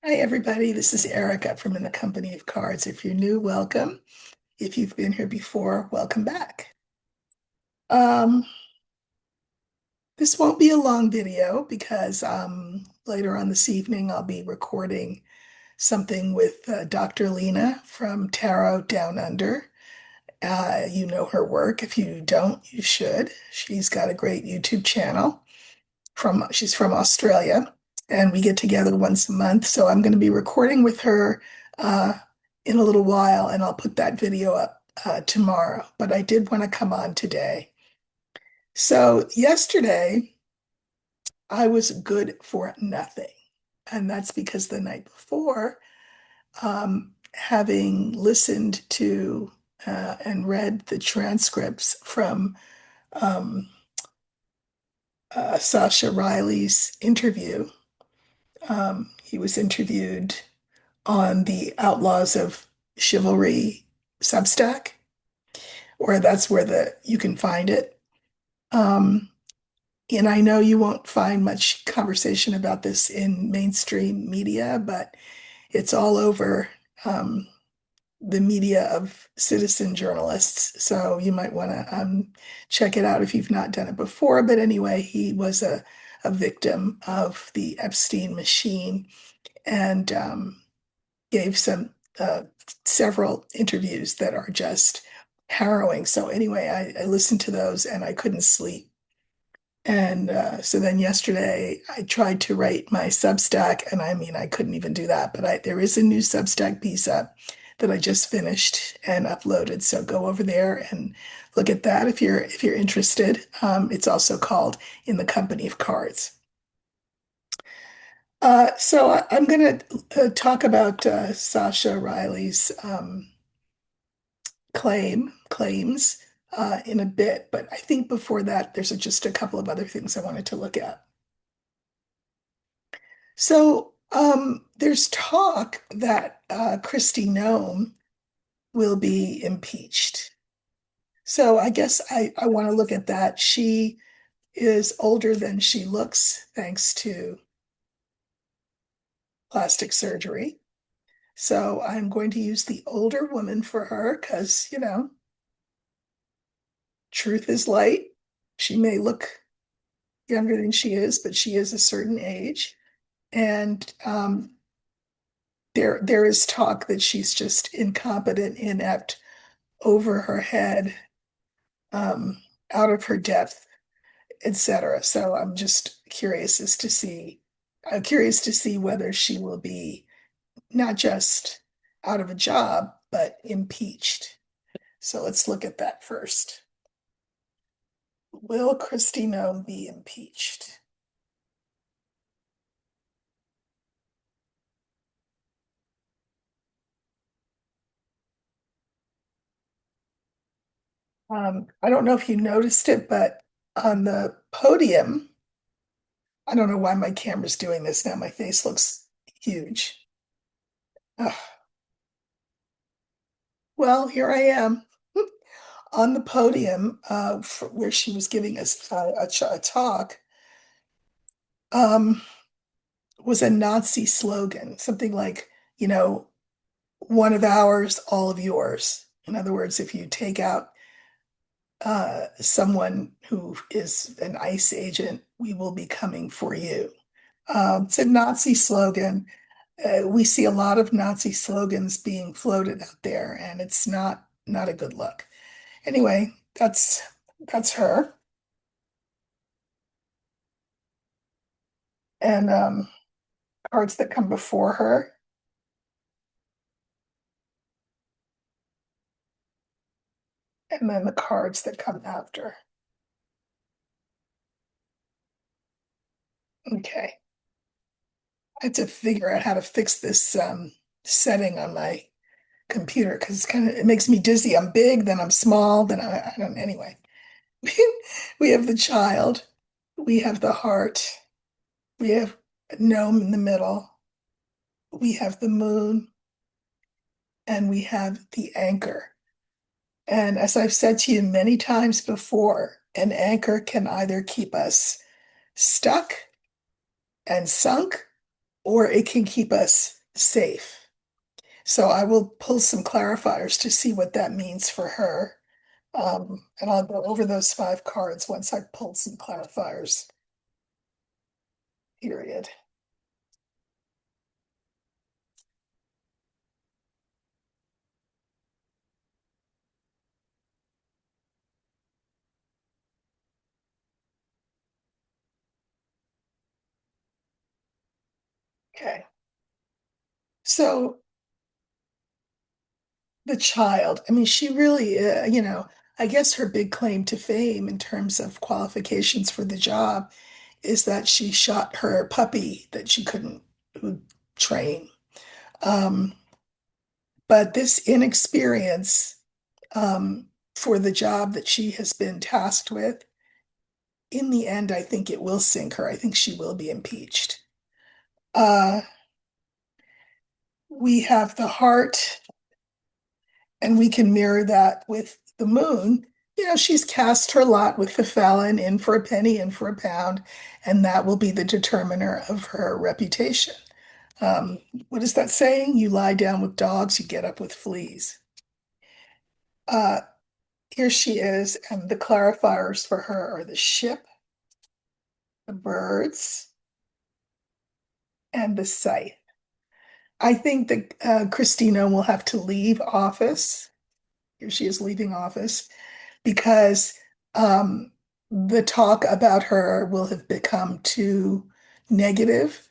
Hi, everybody. This is Erica from In the Company of Cards. If you're new, welcome. If you've been here before, welcome back. Um, this won't be a long video because later on this evening I'll be recording something with Dr. Lena from Tarot Down Under. You know her work. If you don't, you should. She's got a great YouTube channel. She's from Australia, and we get together once a month. So I'm going to be recording with her uh, in a little while, and I'll put that video up tomorrow. But I did want to come on today. So yesterday I was good for nothing, and that's because the night before, having listened to and read the transcripts from um, Sasha Riley's interview. He was interviewed on the Outlaws of Chivalry Substack, or that's where the you can find it. Um, and I know you won't find much conversation about this in mainstream media, but it's all over the media of citizen journalists. So you might want to check it out if you've not done it before. But anyway, he was a victim of the Epstein machine and gave some several interviews that are just harrowing. So anyway, I listened to those and I couldn't sleep. And so then yesterday I tried to write my Substack, and I mean I couldn't even do that. But there is a new Substack piece up that I just finished and uploaded. So go over there and look at that if you're interested. It's also called In the Company of Cards. I'm going to talk about Sasha Riley's claims in a bit, but I think before that, there's just a couple of other things I wanted to look at. There's talk that Kristi Noem will be impeached. So I guess I want to look at that. She is older than she looks, thanks to plastic surgery. So I'm going to use the older woman for her because, truth is light. She may look younger than she is, but she is a certain age. And there is talk that she's just incompetent, inept, over her head, um, out of her depth, etc. So I'm curious to see whether she will be not just out of a job, but impeached. So let's look at that first. Will Kristi Noem be impeached? I don't know if you noticed it, but on the podium, I don't know why my camera's doing this now. My face looks huge. Ugh. Well, here I am on the podium where she was giving us a talk. Um, was a Nazi slogan, something like, you know, one of ours, all of yours. In other words, if you take out someone who is an ICE agent, we will be coming for you. It's a Nazi slogan. We see a lot of Nazi slogans being floated out there, and it's not a good look. Anyway, that's her. And cards that come before her, and then the cards that come after. Okay. I have to figure out how to fix this setting on my computer because it makes me dizzy. I'm big, then I'm small, then I don't anyway. We have the child, we have the heart, we have a gnome in the middle, we have the moon, and we have the anchor. And as I've said to you many times before, an anchor can either keep us stuck and sunk, or it can keep us safe. So I will pull some clarifiers to see what that means for her. And I'll go over those five cards once I've pulled some clarifiers, period. Okay. So the child, I mean, she really, I guess her big claim to fame in terms of qualifications for the job is that she shot her puppy that she couldn't train. Um, but this inexperience for the job that she has been tasked with, in the end, I think it will sink her. I think she will be impeached. Uh, we have the heart, and we can mirror that with the moon. She's cast her lot with the felon, in for a penny, in for a pound, and that will be the determiner of her reputation. Um, what is that saying? You lie down with dogs, you get up with fleas. Uh, Here she is, and the clarifiers for her are the ship, the birds, and the scythe. I think that Kristi Noem will have to leave office. Here she is leaving office because um, the talk about her will have become too negative.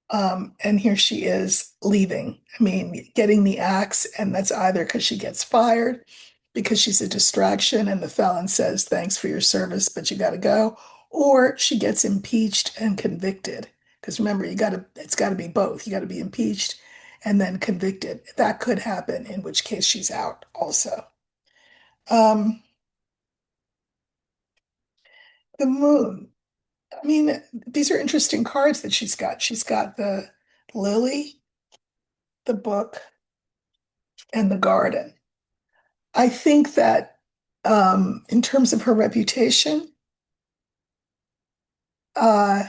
And here she is leaving. I mean, getting the axe, and that's either because she gets fired, because she's a distraction, and the felon says, "Thanks for your service, but you got to go," or she gets impeached and convicted. Because remember, it's got to be both. You got to be impeached and then convicted. That could happen, in which case she's out also. Um, the moon. I mean, these are interesting cards that she's got. She's got the lily, the book, and the garden. I think that in terms of her reputation, uh,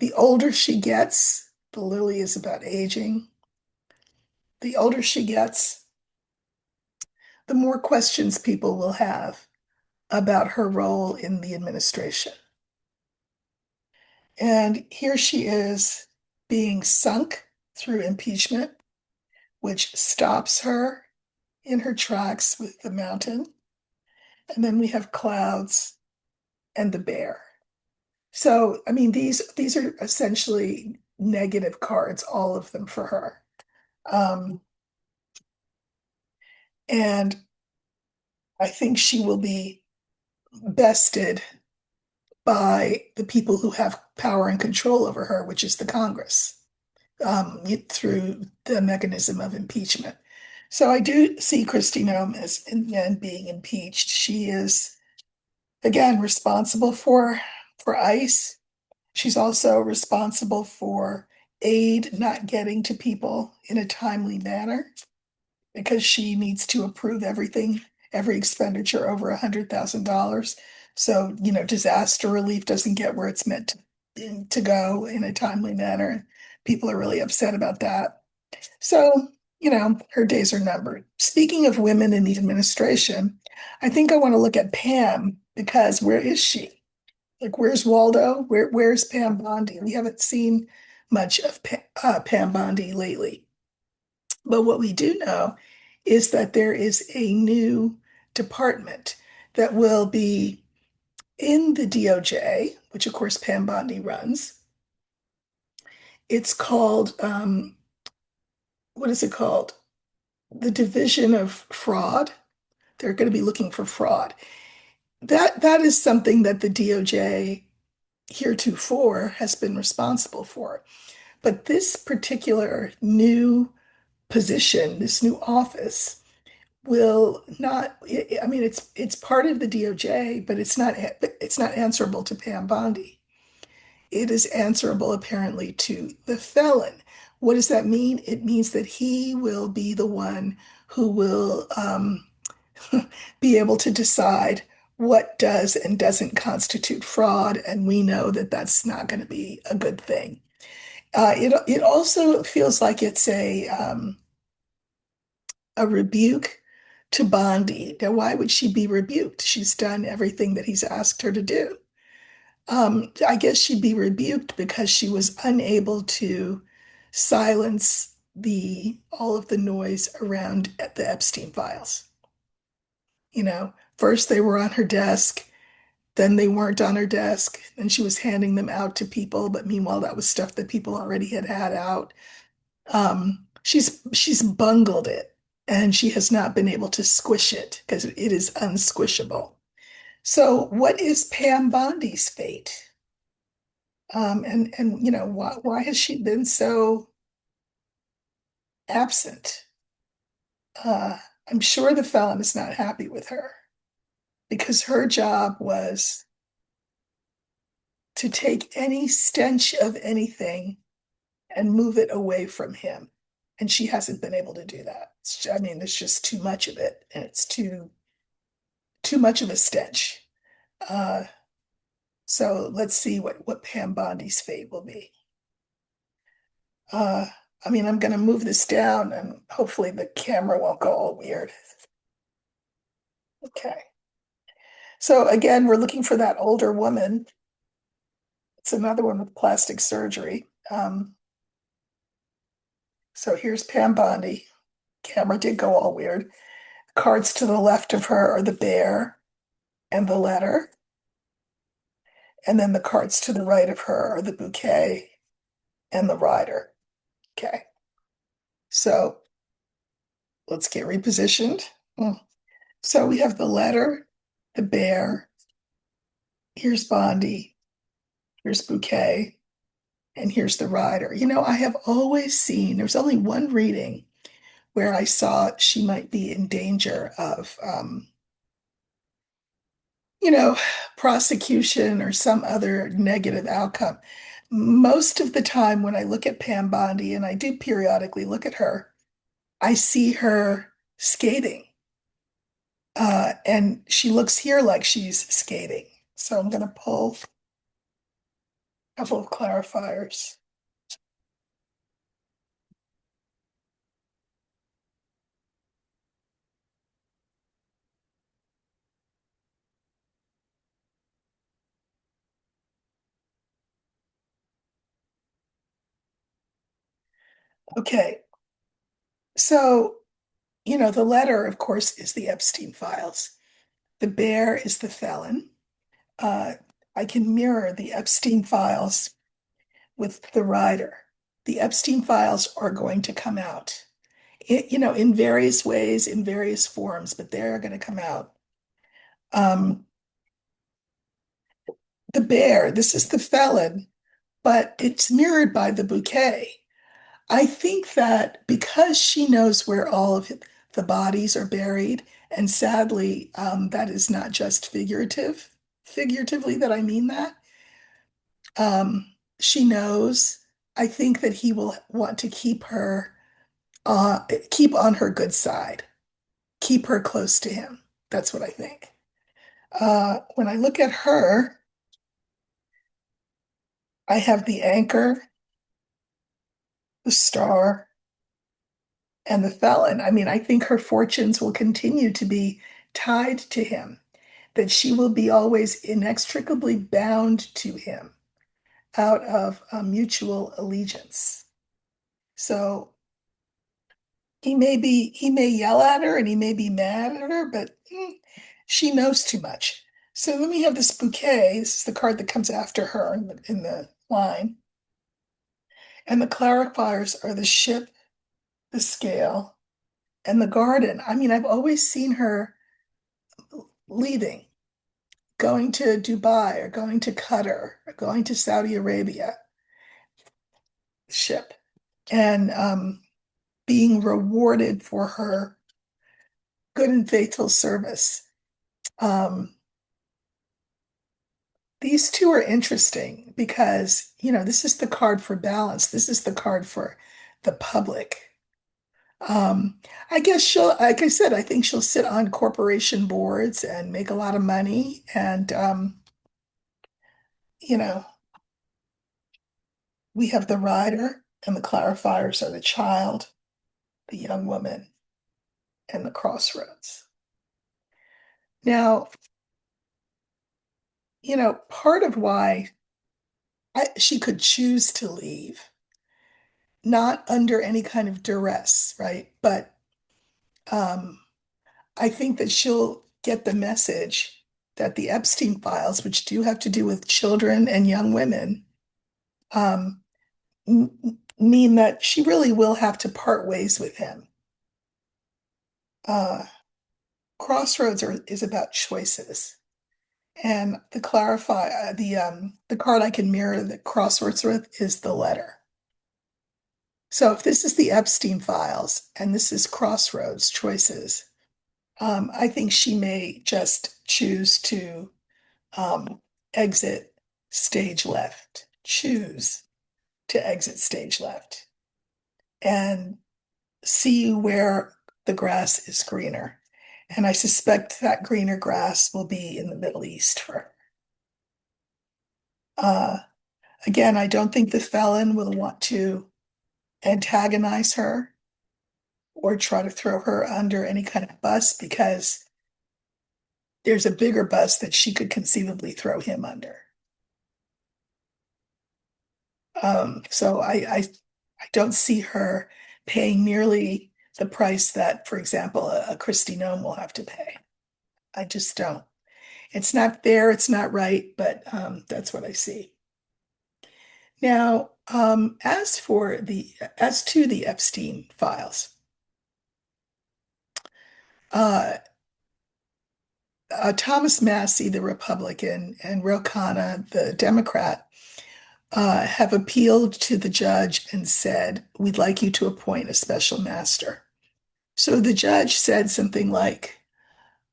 the older she gets, the lily is about aging. The older she gets, the more questions people will have about her role in the administration. And here she is being sunk through impeachment, which stops her in her tracks with the mountain. And then we have clouds and the bear. So, I mean, these are essentially negative cards, all of them for her. Um, and I think she will be bested by the people who have power and control over her, which is the Congress, through the mechanism of impeachment. So I do see Kristi Noem as in the end being impeached. She is again responsible for ICE. She's also responsible for aid not getting to people in a timely manner because she needs to approve everything, every expenditure over $100,000. So, disaster relief doesn't get where it's meant to go in a timely manner. People are really upset about that. So, her days are numbered. Speaking of women in the administration, I think I want to look at Pam because where is she? Like, where's Waldo? Where's Pam Bondi? We haven't seen much of Pam Bondi lately. But what we do know is that there is a new department that will be in the DOJ, which of course Pam Bondi runs. It's called, what is it called? The Division of Fraud. They're going to be looking for fraud. That is something that the DOJ heretofore has been responsible for. But this particular new position, this new office, will not, I mean, it's part of the DOJ, but it's not answerable to Pam Bondi. It is answerable apparently to the felon. What does that mean? It means that he will be the one who will be able to decide what does and doesn't constitute fraud, and we know that that's not going to be a good thing. It also feels like it's a rebuke to Bondi. Now, why would she be rebuked? She's done everything that he's asked her to do. I guess she'd be rebuked because she was unable to silence the all of the noise around at the Epstein files. First they were on her desk, then they weren't on her desk, and she was handing them out to people, but meanwhile that was stuff that people already had out. She's bungled it, and she has not been able to squish it because it is unsquishable. So, what is Pam Bondi's fate? And why has she been so absent? Uh, I'm sure the felon is not happy with her because her job was to take any stench of anything and move it away from him. And she hasn't been able to do that. I mean, there's just too much of it, and it's too much of a stench. Uh, so let's see what Pam Bondi's fate will be. Uh, I mean, I'm going to move this down, and hopefully the camera won't go all weird. Okay. So again, we're looking for that older woman. It's another one with plastic surgery. So here's Pam Bondi. Camera did go all weird. Cards to the left of her are the bear and the letter. And then the cards to the right of her are the bouquet and the rider. Okay. So let's get repositioned. So we have the letter, the bear, here's Bondi, here's bouquet, and here's the rider. I have always seen, there's only one reading where I saw she might be in danger of, you know, prosecution or some other negative outcome. Most of the time, when I look at Pam Bondi, and I do periodically look at her, I see her skating. And she looks here like she's skating. So I'm going to pull a couple of clarifiers. Okay, so, the letter, of course, is the Epstein files. The bear is the felon. Uh, I can mirror the Epstein files with the rider. The Epstein files are going to come out, in various ways, in various forms, but they're going to come out. Um, the bear, this is the felon, but it's mirrored by the bouquet. I think that because she knows where all of the bodies are buried, and sadly, that is not just figuratively that I mean that. She knows. I think that he will want to keep on her good side, keep her close to him. That's what I think. When I look at her, I have the anchor, the star, and the felon. I mean, I think her fortunes will continue to be tied to him, that she will be always inextricably bound to him out of a mutual allegiance. So he may yell at her and he may be mad at her, but she knows too much. So let me have this bouquet. This is the card that comes after her in the line. And the clarifiers are the ship, the scale, and the garden. I mean, I've always seen her leaving, going to Dubai or going to Qatar or going to Saudi Arabia, ship, and being rewarded for her good and faithful service. Um, these two are interesting because, this is the card for balance. This is the card for the public. Um, I guess like I said, I think she'll sit on corporation boards and make a lot of money. And, you know, We have the rider, and the clarifiers are the child, the young woman, and the crossroads. Now, part of why she could choose to leave, not under any kind of duress, right? But um, I think that she'll get the message that the Epstein files, which do have to do with children and young women, um, mean that she really will have to part ways with him. Uh, is about choices. And the card I can mirror the crosswords with is the letter. So if this is the Epstein files and this is crossroads choices, I think she may just choose to um, exit stage left, choose to exit stage left, and see where the grass is greener. And I suspect that greener grass will be in the Middle East for her. Uh, Again, I don't think the felon will want to antagonize her or try to throw her under any kind of bus because there's a bigger bus that she could conceivably throw him under. So I don't see her paying nearly the price that, for example, a Kristi Noem will have to pay. I just don't. It's not fair, it's not right, but that's what I see. Now, as to the Epstein files, uh, Thomas Massie, the Republican, and Ro Khanna, the Democrat, have appealed to the judge and said, "We'd like you to appoint a special master." So the judge said something like,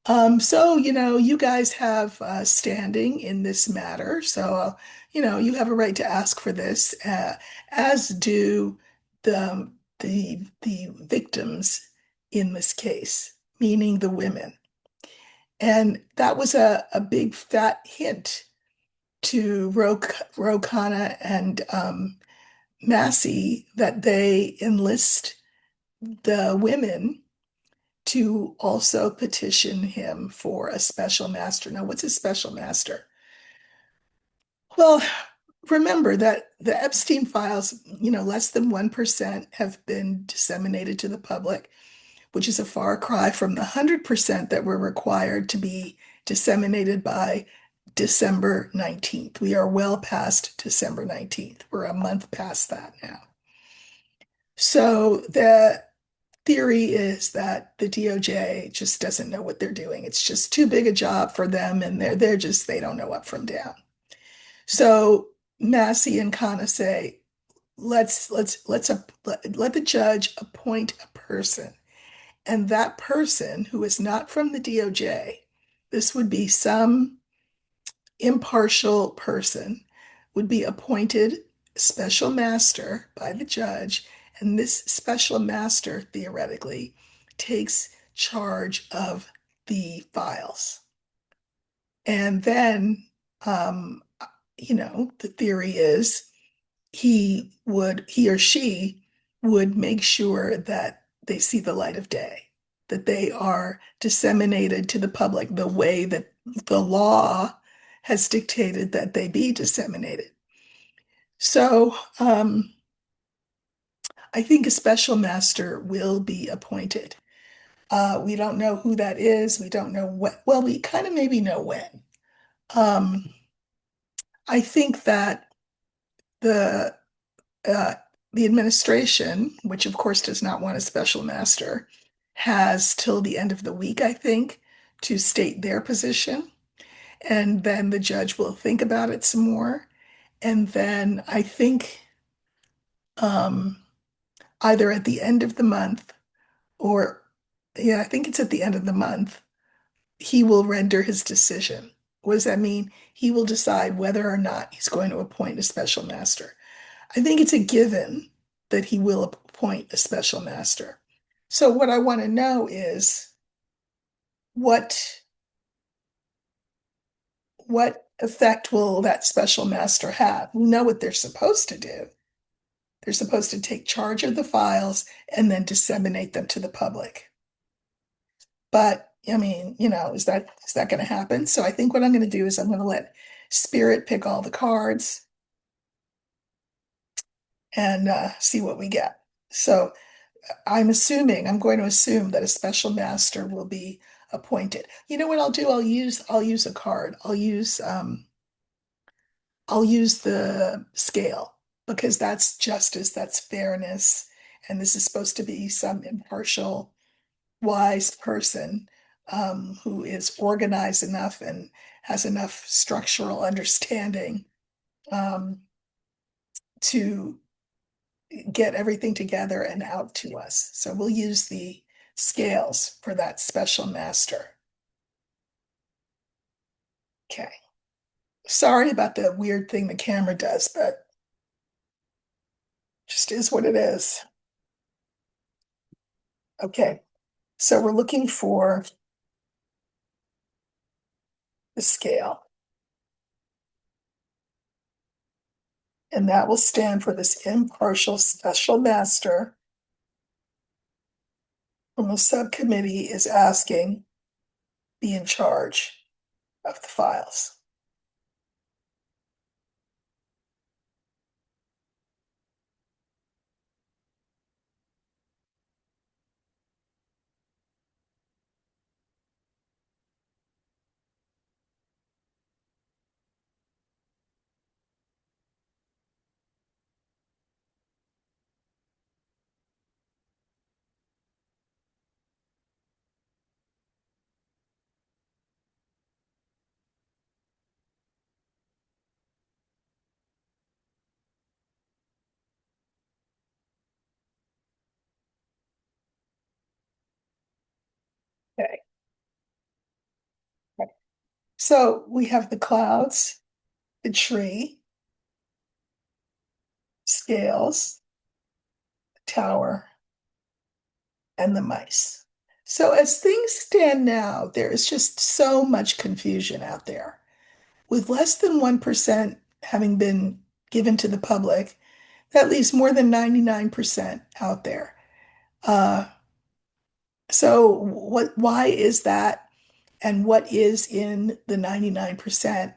so, you guys have standing in this matter. So, you have a right to ask for this, as do the victims in this case, meaning the women. And that was a big fat hint to Ro Khanna and Massey that they enlist the women to also petition him for a special master. Now, what's a special master? Well, remember that the Epstein files, less than 1% have been disseminated to the public, which is a far cry from the 100% that were required to be disseminated by December 19th. We are well past December 19th. We're a month past that now. So the theory is that the DOJ just doesn't know what they're doing. It's just too big a job for them, and they don't know up from down. So Massey and Khanna say, let the judge appoint a person, and that person who is not from the DOJ, this would be some impartial person, would be appointed special master by the judge, and this special master theoretically takes charge of the files. And then, um, the theory is he or she would make sure that they see the light of day, that they are disseminated to the public the way that the law has dictated that they be disseminated. So I think a special master will be appointed. We don't know who that is. We don't know what. Well, we kind of maybe know when. Um, I think that the uh, the administration, which of course does not want a special master, has till the end of the week, I think, to state their position. And then the judge will think about it some more. And then I think um, either at the end of the month or, yeah, I think it's at the end of the month, he will render his decision. What does that mean? He will decide whether or not he's going to appoint a special master. I think it's a given that he will appoint a special master. So what I want to know is what what effect will that special master have? We know what they're supposed to do. They're supposed to take charge of the files and then disseminate them to the public. But I mean, is that going to happen? So I think what I'm going to do is I'm going to let Spirit pick all the cards and see what we get. So I'm going to assume that a special master will be appointed. You know what I'll do? I'll use a card. I'll use the scale because that's justice, that's fairness, and this is supposed to be some impartial, wise person who is organized enough and has enough structural understanding um, to get everything together and out to us. So we'll use the scales for that special master. Okay. Sorry about the weird thing the camera does, but just is what it is. Okay. So we're looking for the scale, and that will stand for this impartial special master from the subcommittee is asking be in charge of the files. Okay. So we have the clouds, the tree, scales, tower, and the mice. So as things stand now, there is just so much confusion out there. With less than 1% having been given to the public, that leaves more than 99% out there. Uh, so why is that? And what is in the 99%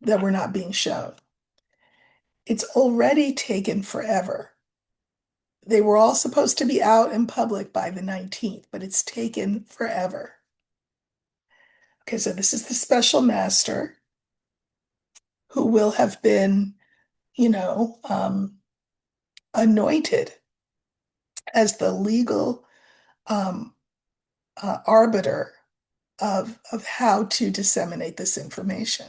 that we're not being shown? It's already taken forever. They were all supposed to be out in public by the 19th, but it's taken forever. Okay, so this is the special master who will have been, you know, anointed as the legal um, arbiter of how to disseminate this information.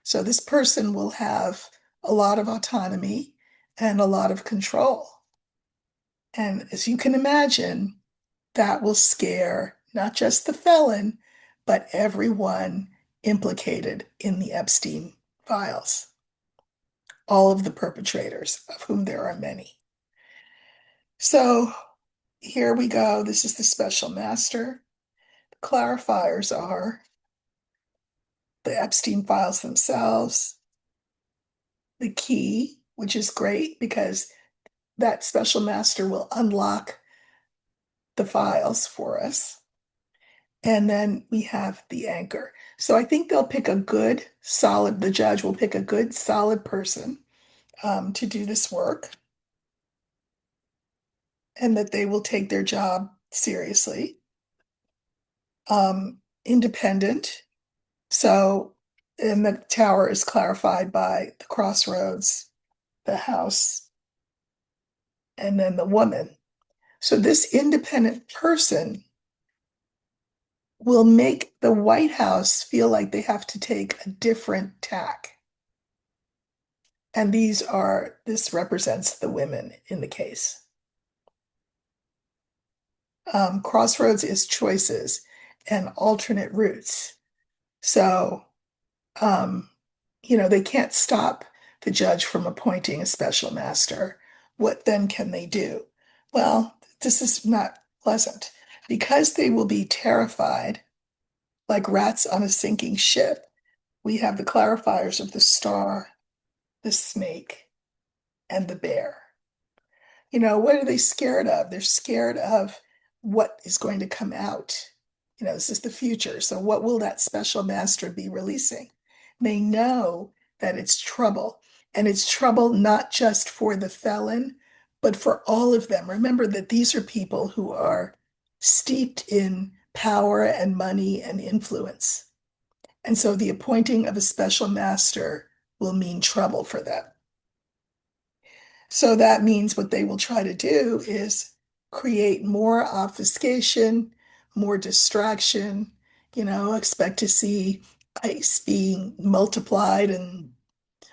So this person will have a lot of autonomy and a lot of control. And as you can imagine, that will scare not just the felon, but everyone implicated in the Epstein files, all of the perpetrators, of whom there are many. So here we go. This is the special master. The clarifiers are the Epstein files themselves, the key, which is great because that special master will unlock the files for us. And then we have the anchor. So I think they'll pick a good, solid, the judge will pick a good, solid person to do this work and that they will take their job seriously. Independent. So, and the tower is clarified by the crossroads, the house, and then the woman. So this independent person will make the White House feel like they have to take a different tack. And this represents the women in the case. Crossroads is choices and alternate routes. So, um, they can't stop the judge from appointing a special master. What then can they do? Well, this is not pleasant because they will be terrified like rats on a sinking ship. We have the clarifiers of the star, the snake, and the bear. What are they scared of? They're scared of what is going to come out. This is the future. So, what will that special master be releasing? They know that it's trouble, and it's trouble not just for the felon, but for all of them. Remember that these are people who are steeped in power and money and influence. And so, the appointing of a special master will mean trouble for them. So that means what they will try to do is create more obfuscation, more distraction, expect to see ice being multiplied and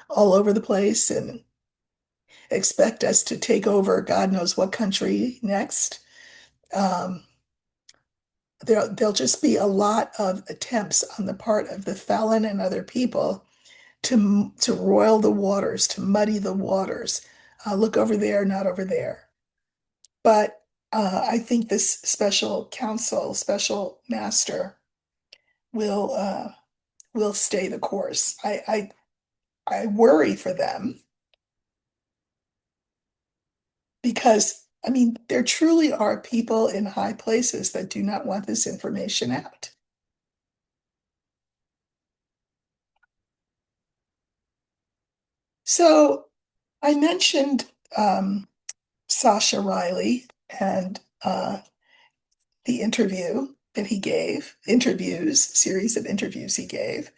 all over the place and expect us to take over God knows what country next. Um, there'll just be a lot of attempts on the part of the felon and other people to roil the waters, to muddy the waters. Look over there, not over there. But I think this special counsel, special master, will will stay the course. I worry for them because I mean there truly are people in high places that do not want this information out. So I mentioned Sasha Riley and the series of interviews he gave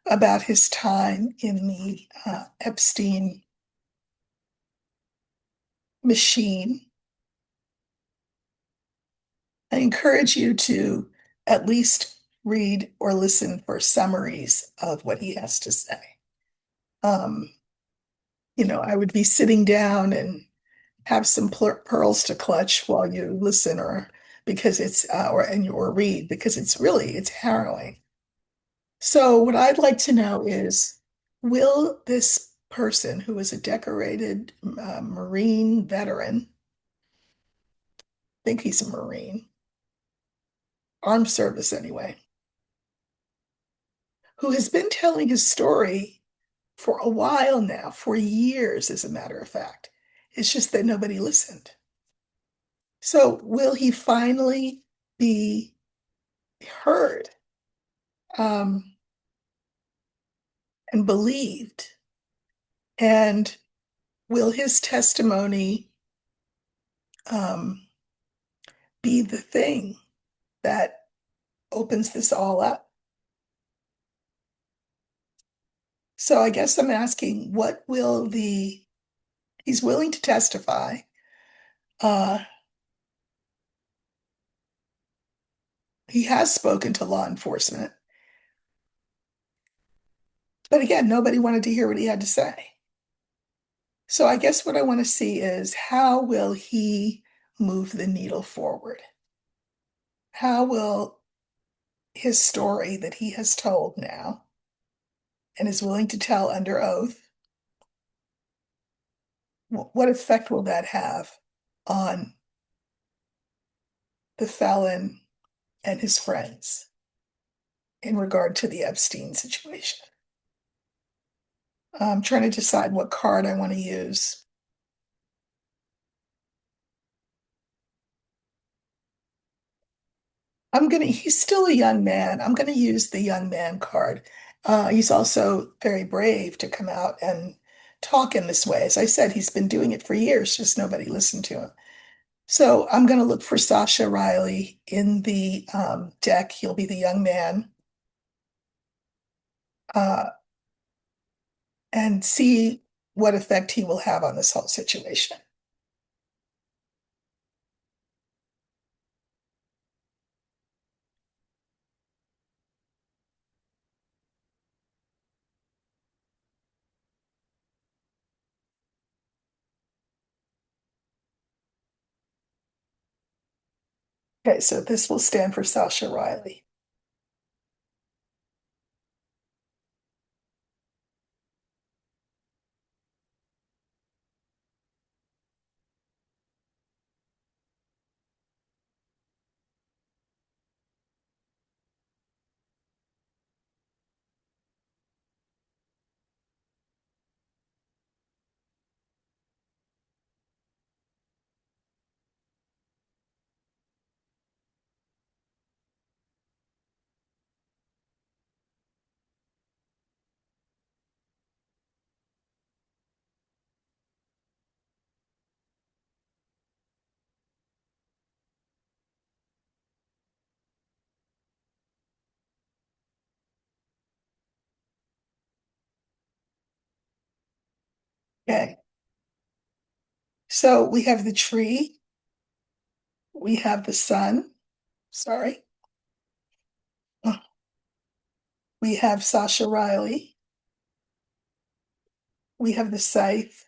about his time in the Epstein machine. I encourage you to at least read or listen for summaries of what he has to say. Um, I would be sitting down and have some pearls to clutch while you listen or because or read because it's harrowing. So what I'd like to know is, will this person who is a decorated Marine veteran, I think he's a Marine, armed service anyway, who has been telling his story for a while now, for years, as a matter of fact. It's just that nobody listened. So, will he finally be heard um, and believed? And will his testimony um, be the thing that opens this all up? So, I guess I'm asking, he's willing to testify. Uh, he has spoken to law enforcement. But again, nobody wanted to hear what he had to say. So I guess what I want to see is how will he move the needle forward? How will his story that he has told now and is willing to tell under oath, what effect will that have on the felon and his friends in regard to the Epstein situation? I'm trying to decide what card I want to use. He's still a young man. I'm gonna use the young man card. He's also very brave to come out and talk in this way. As I said, he's been doing it for years, just nobody listened to him. So I'm gonna look for Sasha Riley in the deck. He'll be the young man, uh, and see what effect he will have on this whole situation. Okay, so this will stand for Sasha Riley. Okay. So we have the tree, we have the sun, sorry, we have Sasha Riley, we have the scythe,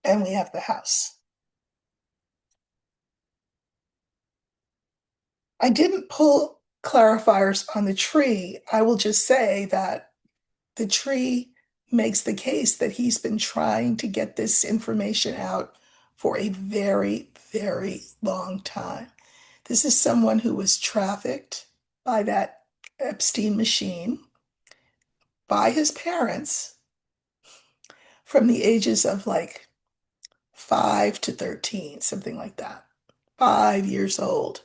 and we have the house. I didn't pull clarifiers on the tree. I will just say that the tree makes the case that he's been trying to get this information out for a very, very long time. This is someone who was trafficked by that Epstein machine by his parents from the ages of like 5 to 13, something like that. 5 years old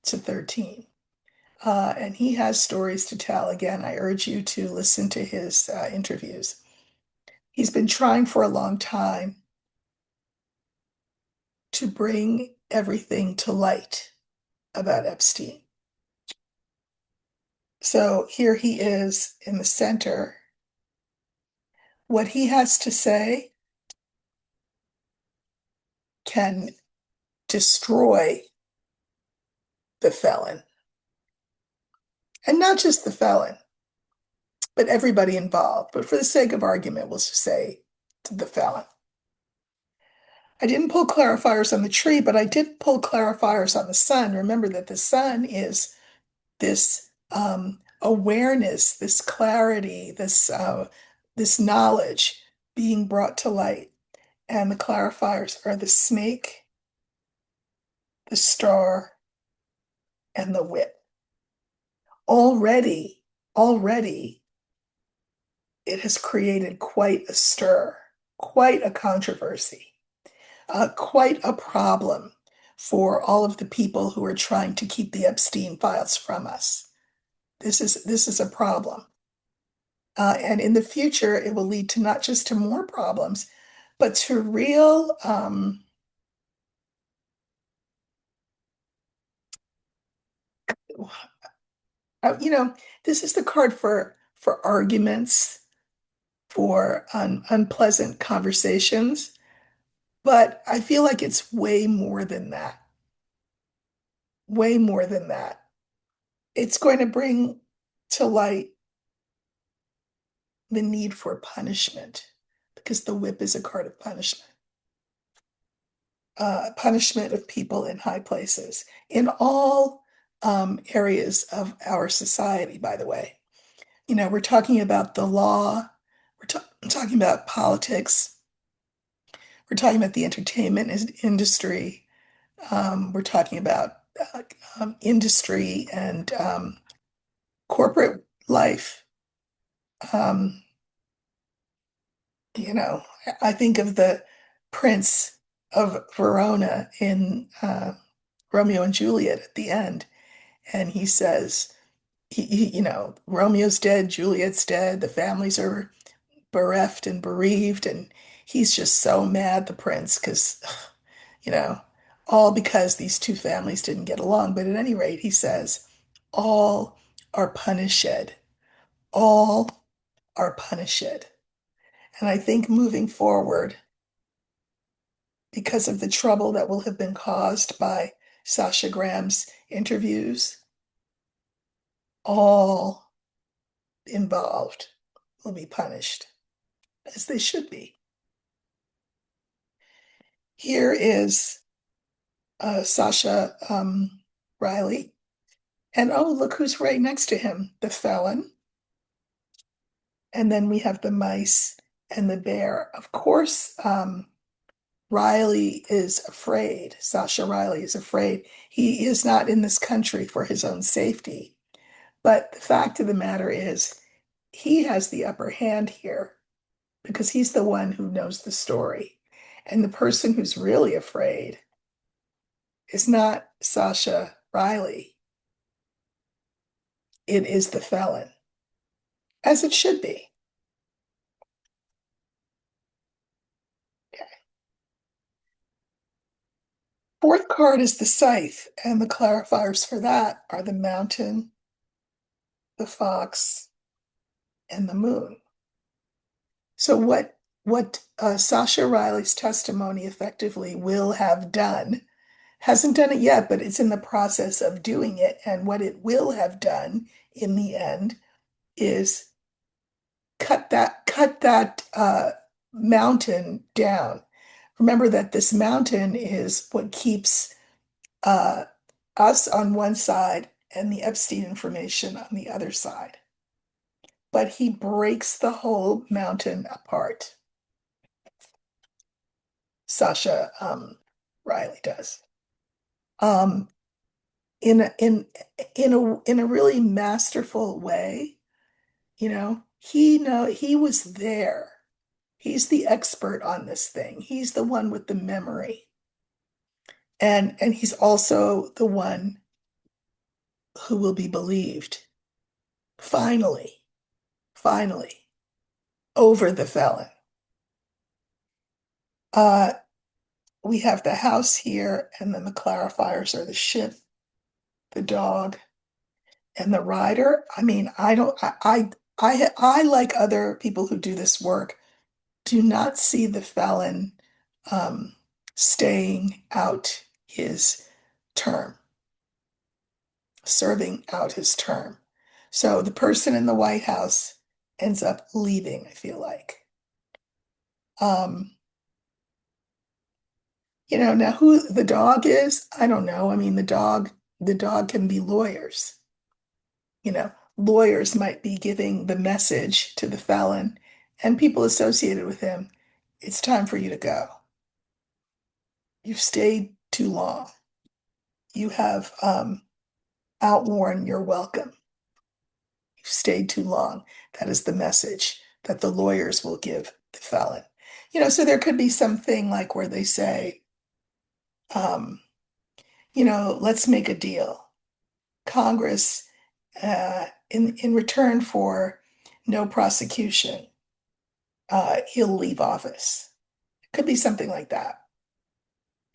to 13. And he has stories to tell. Again, I urge you to listen to his interviews. He's been trying for a long time to bring everything to light about Epstein. So here he is in the center. What he has to say can destroy the felon. And not just the felon, but everybody involved. But for the sake of argument, we'll just say the felon. I didn't pull clarifiers on the tree, but I did pull clarifiers on the sun. Remember that the sun is this awareness, this clarity, this knowledge being brought to light. And the clarifiers are the snake, the star, and the whip. Already, it has created quite a stir, quite a controversy, quite a problem for all of the people who are trying to keep the Epstein files from us. This is a problem. And in the future, it will lead to not just to more problems, but to real you know, this is the card for arguments, for unpleasant conversations, but I feel like it's way more than that. Way more than that. It's going to bring to light the need for punishment because the whip is a card of punishment. Punishment of people in high places in all areas of our society, by the way. You know, we're talking about the law, talking about politics, we're talking about the entertainment industry, we're talking about industry and corporate life. Um, you know, I think of the Prince of Verona in Romeo and Juliet at the end, and he says, Romeo's dead, Juliet's dead, the families are bereft and bereaved, and he's just so mad, the prince, because, you know, all because these two families didn't get along. But at any rate, he says, all are punished, all are punished. And I think moving forward, because of the trouble that will have been caused by Sasha Graham's interviews, all involved will be punished, as they should be. Here is Sasha Riley. And oh, look who's right next to him, the felon. And then we have the mice and the bear. Of course, Riley is afraid. Sasha Riley is afraid. He is not in this country for his own safety. But the fact of the matter is, he has the upper hand here because he's the one who knows the story. And the person who's really afraid is not Sasha Riley. It is the felon, as it should be. Okay. Fourth card is the scythe, and the clarifiers for that are the mountain, the fox, and the moon. So what Sasha Riley's testimony effectively will have done, hasn't done it yet, but it's in the process of doing it. And what it will have done in the end is cut that mountain down. Remember that this mountain is what keeps uh, us on one side and the Epstein information on the other side. But he breaks the whole mountain apart. Sasha Riley does. Um, in a really masterful way, he was there. He's the expert on this thing. He's the one with the memory. And he's also the one who will be believed. Finally, finally, over the felon. Uh, we have the house here, and then the clarifiers are the ship, the dog, and the rider. I mean, I don't, I like other people who do this work, do not see the felon um, staying out his term, serving out his term. So the person in the White House ends up leaving, I feel like. Um, now who the dog is, I don't know. I mean, the dog can be lawyers. Lawyers might be giving the message to the felon and people associated with him. It's time for you to go. You've stayed too long. You have outworn your welcome. You've stayed too long. That is the message that the lawyers will give the felon. So there could be something like where they say, um, let's make a deal. Congress, in return for no prosecution, he'll leave office. It could be something like that.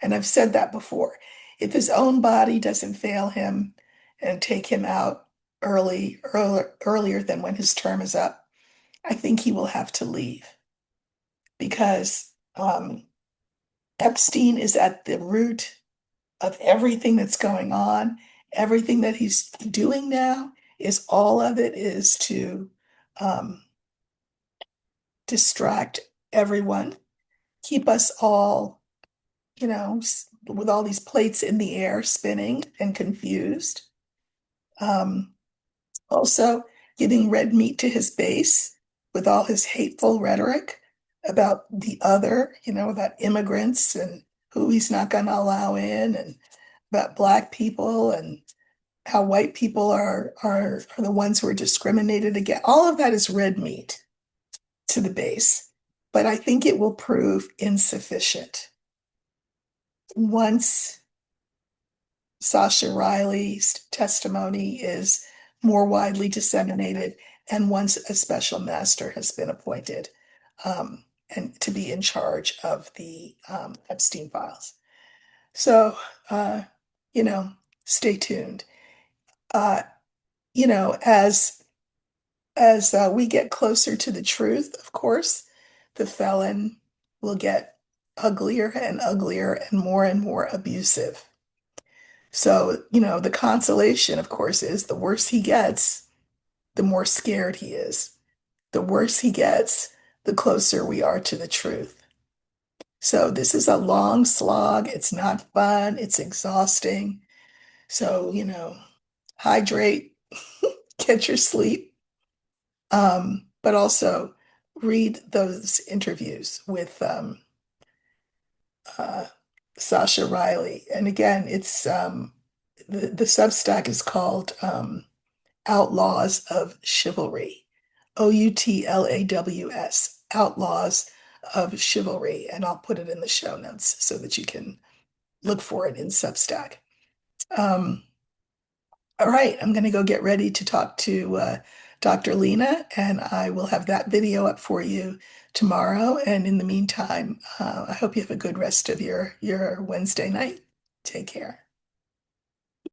And I've said that before. If his own body doesn't fail him and take him out earlier than when his term is up, I think he will have to leave because Epstein is at the root of everything that's going on. Everything that he's doing now is all of it is to um, distract everyone, keep us all, with all these plates in the air spinning and confused. Um, Also, giving red meat to his base with all his hateful rhetoric about the other, about immigrants and who he's not going to allow in, and about Black people and how white people are the ones who are discriminated against. All of that is red meat to the base, but I think it will prove insufficient. Once Sasha Riley's testimony is more widely disseminated, and once a special master has been appointed and to be in charge of the Epstein files. So, uh, you know, stay tuned. Uh, as we get closer to the truth, of course, the felon will get uglier and uglier and more abusive. So, the consolation, of course, is the worse he gets, the more scared he is. The worse he gets, the closer we are to the truth. So, this is a long slog. It's not fun. It's exhausting. So, hydrate, get your sleep, but also read those interviews with uh, Sasha Riley. And again, it's the Substack is called Outlaws of Chivalry, Outlaws, Outlaws of Chivalry. And I'll put it in the show notes so that you can look for it in Substack. Um, all right, I'm going to go get ready to talk to Dr. Lena, and I will have that video up for you tomorrow. And in the meantime, I hope you have a good rest of your Wednesday night. Take care.